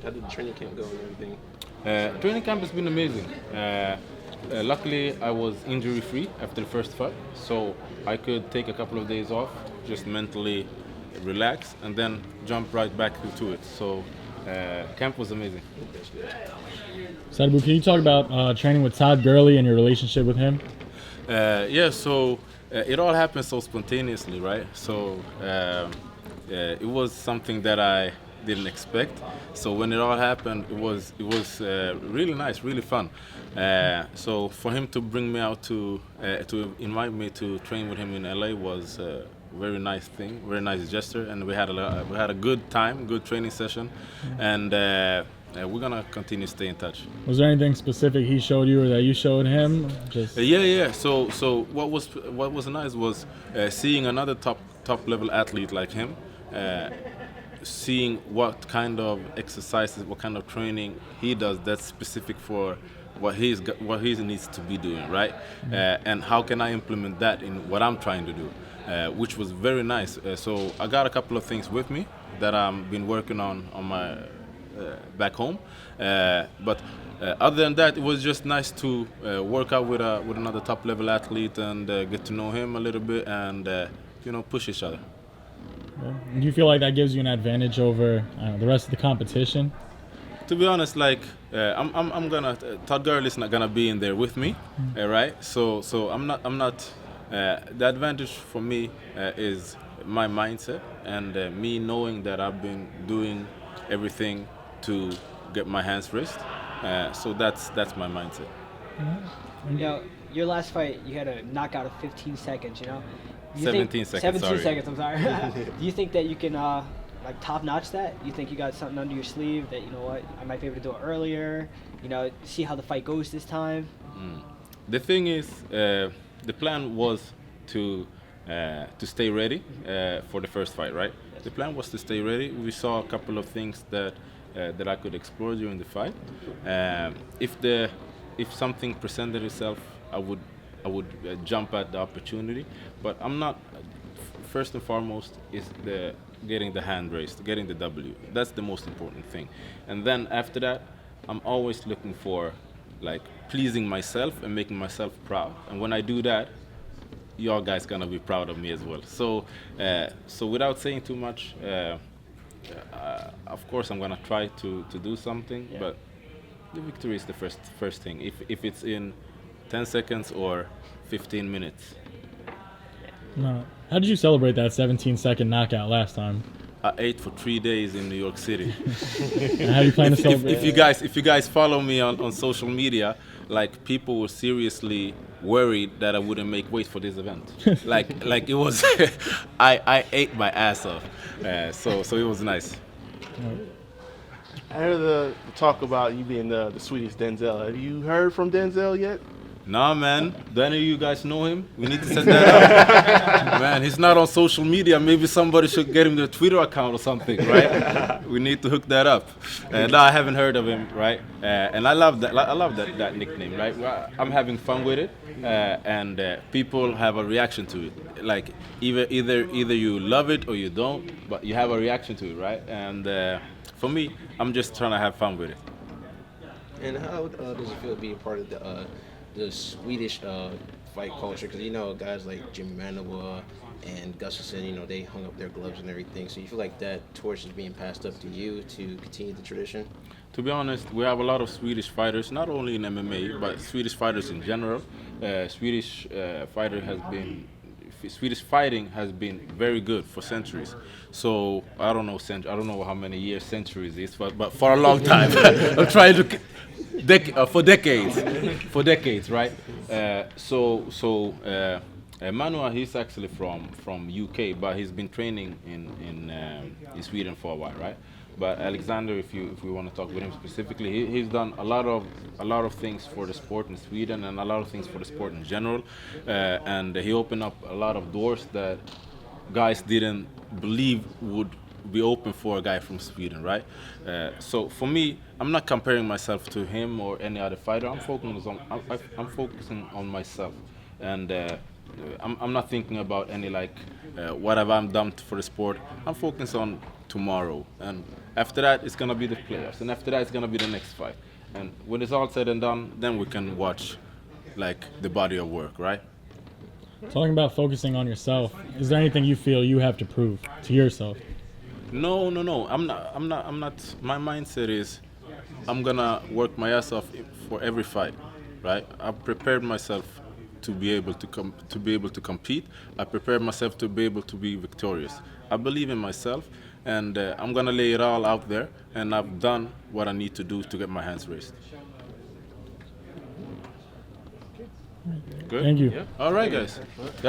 How did the training camp go and everything? Training camp has been amazing. Luckily, I was injury-free after the first fight, so I could take a couple of days off, just mentally relax, and then jump right back to it. So camp was amazing. That's good. Sadibou, can you talk about training with Todd Gurley and your relationship with him? Yeah, so it all happened so spontaneously, right? So it was something that I didn't expect. So when it all happened, it was really nice, really fun. So for him to bring me out to invite me to train with him in LA was a very nice thing, very nice gesture, and we had a good time, good training session, and we're gonna continue to stay in touch. Was there anything specific he showed you or that you showed him? Just Yeah. So what was nice was seeing another top level athlete like him, seeing what kind of exercises, what kind of training he does that's specific for what he needs to be doing, right? And how can I implement that in what I'm trying to do, which was very nice. So I got a couple of things with me that I've been working on my back home, but other than that, it was just nice to work out with another top level athlete and get to know him a little bit and push each other. do you feel like that gives you an advantage over the rest of the competition? To be honest, like I'm gonna Todd Gurley's not gonna be in there with me, right? So I'm not. The advantage for me is my mindset and me knowing that I've been doing everything to get my hands raised. So that's my mindset. You know, your last fight, you had a knockout of 15 seconds. You know, 17 seconds. 17 sorry. seconds. I'm sorry. Do you think that you can like top notch that? You think you got something under your sleeve that, you know what, I might be able to do it earlier? You know, see how the fight goes this time. The thing is, the plan was to stay ready for the first fight, right? The plan was to stay ready. We saw a couple of things that I could explore during the fight. If something presented itself, I would jump at the opportunity. But I'm not. First and foremost is getting the hand raised, getting the W. That's the most important thing. And then after that, I'm always looking for like pleasing myself and making myself proud. And when I do that, y'all guys gonna be proud of me as well. So without saying too much, of course I'm gonna try to do something, but the victory is the first thing. If it's in 10 seconds or 15 minutes. No. How did you celebrate that 17-second knockout last time? I ate for 3 days in New York City. And how do you plan to celebrate? If you guys follow me on social media, like people were seriously worried that I wouldn't make weight for this event. like it was, I ate my ass off. So it was nice. I heard the talk about you being the Swedish Denzel. Have you heard from Denzel yet? Nah, man. Do any of you guys know him? We need to set that up. Man, he's not on social media. Maybe somebody should get him their Twitter account or something, right? We need to hook that up. No, I haven't heard of him, right? And I love that. I love that nickname, right? I'm having fun with it, and people have a reaction to it. Like either you love it or you don't, but you have a reaction to it, right? And for me, I'm just trying to have fun with it. And how does it feel being part of the Swedish fight culture? Because you know guys like Jimmy Manuwa and Gustafsson, you know, they hung up their gloves and everything. So you feel like that torch is being passed up to you to continue the tradition? To be honest, we have a lot of Swedish fighters, not only in MMA, but Swedish fighters in general. Swedish fighting has been very good for centuries. So I don't know how many years centuries is, but for a long time. I'm trying to for decades, right? Manuel, he's actually from UK, but he's been training in Sweden for a while, right? But Alexander, if we want to talk with him specifically, he's done a lot of things for the sport in Sweden and a lot of things for the sport in general, and he opened up a lot of doors that guys didn't believe would be open for a guy from Sweden, right? So for me, I'm not comparing myself to him or any other fighter. I'm focusing on myself, and I'm not thinking about any what have I done for the sport. I'm focused on tomorrow, and after that it's gonna be the playoffs, and after that it's gonna be the next fight. And when it's all said and done, then we can watch like the body of work, right? Talking about focusing on yourself, is there anything you feel you have to prove to yourself? No. I'm not. My mindset is, I'm gonna work my ass off for every fight, right? I've prepared myself to be able to compete. I prepared myself to be able to be victorious. I believe in myself, and I'm gonna lay it all out there. And I've done what I need to do to get my hands raised. Good. Thank you. All right, guys.